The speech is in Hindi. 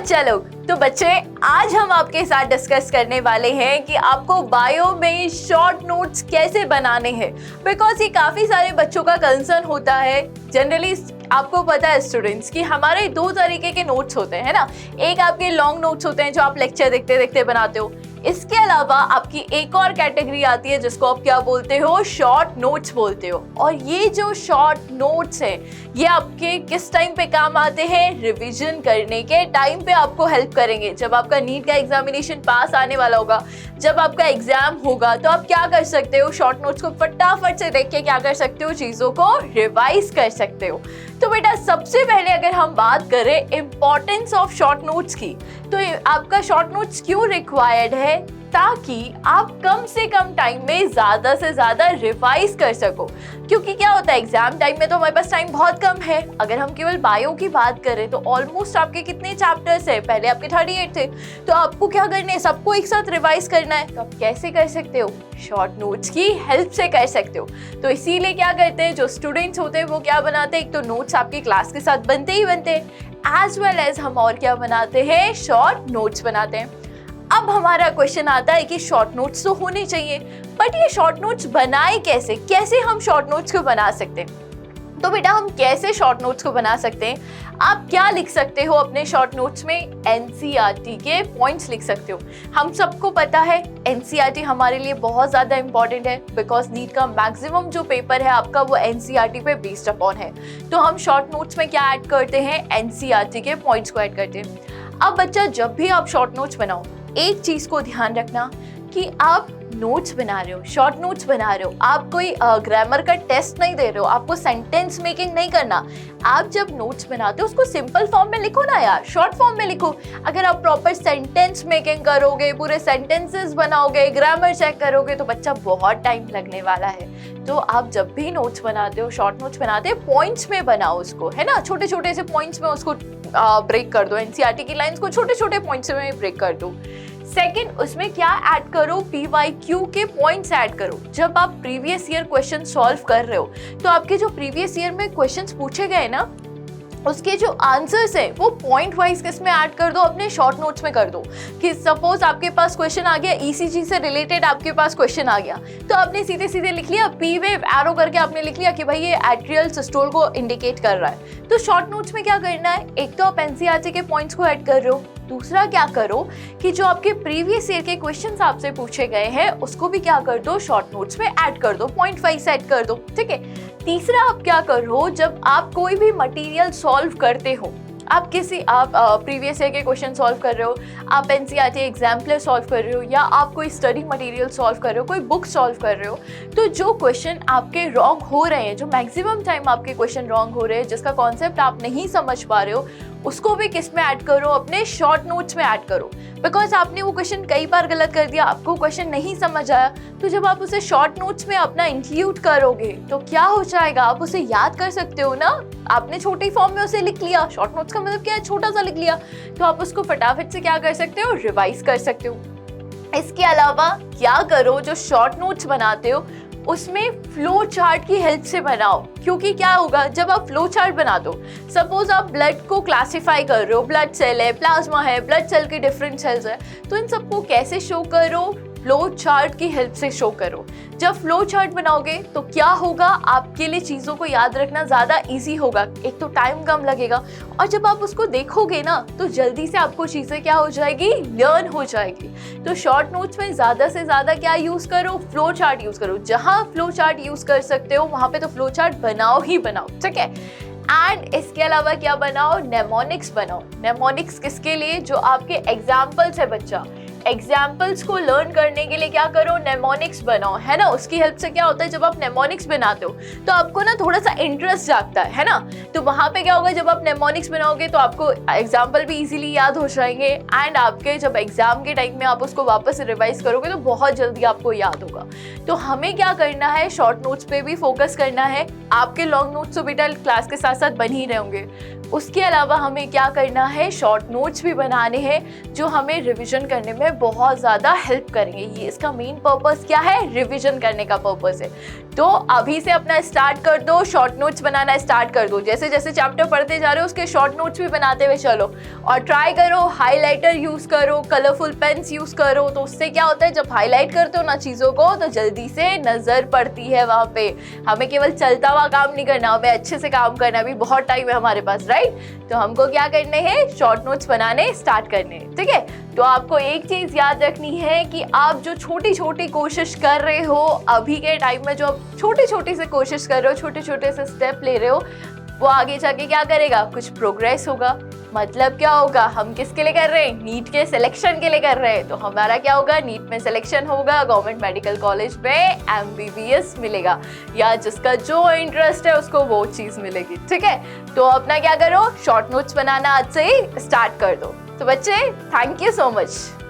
बच्चा लोग, तो बच्चे आज हम आपके साथ डिस्कस करने वाले हैं कि आपको बायो में शॉर्ट नोट्स कैसे बनाने हैं। बिकॉज ये काफ़ी सारे बच्चों का कंसर्न होता है। जनरली आपको पता है स्टूडेंट्स कि हमारे दो तरीके के नोट्स होते हैं, है ना। एक आपके लॉन्ग नोट्स होते हैं जो आप लेक्चर देखते देखते बनाते हो। इसके अलावा आपकी एक और कैटेगरी आती है जिसको आप क्या बोलते हो, शॉर्ट नोट्स बोलते हो। और ये जो शॉर्ट नोट्स हैं ये आपके किस टाइम पे काम आते हैं, रिवीजन करने के टाइम पे आपको हेल्प करेंगे। जब आपका नीट का एग्जामिनेशन पास आने वाला होगा, जब आपका एग्जाम होगा, तो आप क्या कर सकते हो, शॉर्ट नोट्स को फटाफट से देख के क्या कर सकते हो, चीज़ों को रिवाइज कर सकते हो। तो बेटा सबसे पहले अगर हम बात करें इम्पोर्टेंस ऑफ शॉर्ट नोट्स की, तो आपका शॉर्ट नोट्स क्यों रिक्वायर्ड है, ताकि आप कम से कम टाइम में ज़्यादा से ज़्यादा रिवाइज कर सको। क्योंकि क्या होता है, एग्जाम टाइम में तो हमारे पास टाइम बहुत कम है। अगर हम केवल बायो की बात करें तो ऑलमोस्ट आपके कितने चैप्टर्स हैं, पहले आपके 38 थे, तो आपको क्या करना है, सबको एक साथ रिवाइज करना है। तो आप कैसे कर सकते हो, शॉर्ट नोट्स की हेल्प से कर सकते हो। तो इसीलिए क्या करते हैं जो स्टूडेंट्स होते हैं वो क्या बनाते हैं, एक तो नोट्स आपकी क्लास के साथ बनते ही बनते हैं, एज वेल एज हम और क्या बनाते हैं, शॉर्ट नोट्स बनाते हैं। अब हमारा क्वेश्चन आता है कि शॉर्ट नोट्स तो होने चाहिए, बट ये शॉर्ट नोट्स बनाए कैसे, कैसे हम शॉर्ट नोट्स को बना सकते हैं। तो बेटा हम कैसे शॉर्ट नोट्स को बना सकते हैं, आप क्या लिख सकते हो अपने शॉर्ट नोट्स में, एनसीईआरटी के पॉइंट्स लिख सकते हो। हम सबको पता है एनसीईआरटी हमारे लिए बहुत ज़्यादा इंपॉर्टेंट है, बिकॉज नीट का मैक्सिमम जो पेपर है आपका वो एनसीईआरटी पे बेस्ड अपॉन है। तो हम शॉर्ट नोट्स में क्या ऐड करते हैं, एनसीईआरटी के पॉइंट्स को ऐड करते हैं। अब बच्चा जब भी आप शॉर्ट नोट्स बनाओ, एक चीज़ को ध्यान रखना कि आप नोट्स बना रहे हो, शॉर्ट नोट्स बना रहे हो, आप कोई ग्रामर का टेस्ट नहीं दे रहे हो, आपको सेंटेंस मेकिंग नहीं करना। आप जब नोट्स बनाते हो उसको सिंपल फॉर्म में लिखो ना यार, शॉर्ट फॉर्म में लिखो। अगर आप प्रॉपर सेंटेंस मेकिंग करोगे, पूरे सेंटेंसेस बनाओगे, ग्रामर चेक करोगे, तो बच्चा बहुत टाइम लगने वाला है। तो आप जब भी नोट्स बनाते हो, शॉर्ट नोट्स बनाते हो, पॉइंट्स में बनाओ उसको, है ना, छोटे छोटे से पॉइंट्स में उसको ब्रेक कर दो। एनसीईआरटी की लाइंस को छोटे छोटे पॉइंट्स में ब्रेक कर दो। सेकंड, उसमें क्या ऐड करो, पीवाईक्यू के पॉइंट्स ऐड करो। जब आप प्रीवियस ईयर क्वेश्चन सॉल्व कर रहे हो तो आपके जो प्रीवियस ईयर में क्वेश्चंस पूछे गए ना, उसके जो आंसर्स हैं वो पॉइंट वाइज किसमें ऐड कर दो, अपने शॉर्ट नोट्स में कर दो। कि सपोज आपके पास क्वेश्चन आ गया, ईसीजी से रिलेटेड आपके पास क्वेश्चन आ गया, तो आपने सीधे सीधे लिख लिया, पी वेव एरो करके आपने लिख लिया कि भाई ये एट्रियल सिस्टोल को इंडिकेट कर रहा है। तो शॉर्ट नोट्स में क्या करना है, एक तो आप एनसीईआरटी के पॉइंट्स को ऐड कर रहे हो, दूसरा क्या करो कि जो आपके प्रीवियस ईयर के क्वेश्चंस आपसे पूछे गए हैं उसको भी क्या कर दो, शॉर्ट नोट्स में ऐड कर दो, पॉइंट वाइज ऐड कर दो, ठीक है। तीसरा आप क्या करो, जब आप कोई भी मटेरियल सॉल्व करते हो, आप प्रीवियस ईयर के क्वेश्चन सॉल्व कर रहे हो, आप एनसीईआरटी एग्जाम्पलर सॉल्व कर रहे हो, या आप कोई स्टडी मटेरियल सॉल्व कर रहे हो, कोई बुक सॉल्व कर रहे हो, तो जो क्वेश्चन आपके रॉन्ग हो रहे हैं, जो मैक्सिमम टाइम आपके क्वेश्चन रॉन्ग हो रहे हैं, जिसका कॉन्सेप्ट आप नहीं समझ पा रहे हो, उसको भी किस में ऐड करो, अपने शॉर्ट नोट्स में ऐड करो। बिकॉज आपने वो क्वेश्चन कई बार गलत कर दिया, आपको क्वेश्चन नहीं समझ आया, तो जब आप उसे शॉर्ट नोट्स में अपना इंक्लूड करोगे तो क्या हो जाएगा, आप उसे याद कर सकते हो ना। आपने छोटे फॉर्म में उसे लिख लिया, शॉर्ट नोट्स का मतलब क्या है, छोटा सा लिख लिया, तो आप उसको फटाफट से क्या कर सकते हो, रिवाइज कर सकते हो। इसके अलावा क्या करो, जो शॉर्ट नोट्स बनाते हो उसमें फ्लो चार्ट की हेल्प से बनाओ। क्योंकि क्या होगा, जब आप फ्लो चार्ट बना दो, सपोज आप ब्लड को क्लासिफाई कर रहे हो, ब्लड सेल है, प्लाज्मा है, ब्लड सेल के डिफरेंट सेल्स है, तो इन सबको कैसे शो करो, फ्लो चार्ट की हेल्प से शो करो। जब फ्लो चार्ट बनाओगे तो क्या होगा, आपके लिए चीज़ों को याद रखना ज़्यादा इजी होगा, एक तो टाइम कम लगेगा, और जब आप उसको देखोगे ना तो जल्दी से आपको चीज़ें क्या हो जाएगी, लर्न हो जाएगी। तो शॉर्ट नोट्स में ज़्यादा से ज़्यादा क्या यूज़ करो, फ्लो चार्ट यूज़ करो। जहाँ फ्लो चार्ट यूज़ कर सकते हो वहाँ पे तो फ्लो चार्ट बनाओ ही बनाओ, ठीक है। एंड इसके अलावा क्या बनाओ, नेमोनिक्स बनाओ। नेमोनिक्स किसके लिए, जो आपके एग्जाम्पल्स है बच्चा, एग्जाम्पल्स को लर्न करने के लिए क्या करो, नेमोनिक्स बनाओ, है ना। उसकी हेल्प से क्या होता है, जब आप नेमोनिक्स बनाते हो तो आपको ना थोड़ा सा इंटरेस्ट जागता है ना। तो वहाँ पे क्या होगा, जब आप नेमोनिक्स बनाओगे तो आपको एग्जाम्पल भी इजीली याद हो जाएंगे, एंड आपके जब एग्जाम के टाइम में आप उसको वापस से रिवाइज करोगे तो बहुत जल्दी आपको याद होगा। तो हमें क्या करना है, शॉर्ट नोट्स पे भी फोकस करना है। आपके लॉन्ग नोट्स तो बेटा क्लास के साथ साथ बन ही रहे होंगे, उसके अलावा हमें क्या करना है, शॉर्ट नोट्स भी बनाने हैं जो हमें रिवीजन करने में बहुत ज़्यादा हेल्प करेंगे। ये इसका मेन पर्पस क्या है, रिवीजन करने का पर्पस है। तो अभी से अपना स्टार्ट कर दो, शॉर्ट नोट्स बनाना स्टार्ट कर दो। जैसे जैसे चैप्टर पढ़ते जा रहे हो उसके शॉर्ट नोट्स भी बनाते हुए चलो, और ट्राई करो हाइलाइटर यूज़ करो, कलरफुल पेन्स यूज़ करो। तो उससे क्या होता है, जब हाईलाइट करते हो ना चीज़ों को तो जल्दी से नज़र पड़ती है वहाँ पे। हमें केवल चलता हुआ काम नहीं करना, हमें अच्छे से काम करना, अभी बहुत टाइम है हमारे पास, राइट। तो हमको क्या करने हैं, शॉर्ट नोट्स बनाने स्टार्ट करने हैं, ठीक है। तो आपको एक चीज़ याद रखनी है कि आप जो छोटी छोटी कोशिश कर रहे हो अभी के टाइम में, जो आप छोटी छोटी से कोशिश कर रहे हो, छोटे छोटे से स्टेप ले रहे हो, वो आगे जाके क्या करेगा, कुछ प्रोग्रेस होगा। मतलब क्या होगा, हम किसके लिए कर रहे हैं, नीट के सिलेक्शन के लिए कर रहे हैं। तो हमारा क्या होगा, नीट में सिलेक्शन होगा, गवर्नमेंट मेडिकल कॉलेज में MBBS मिलेगा, या जिसका जो इंटरेस्ट है उसको वो चीज़ मिलेगी, ठीक है। तो अपना क्या करो, शॉर्ट नोट्स बनाना आज से ही स्टार्ट कर दो। तो बच्चे, थैंक यू सो मच।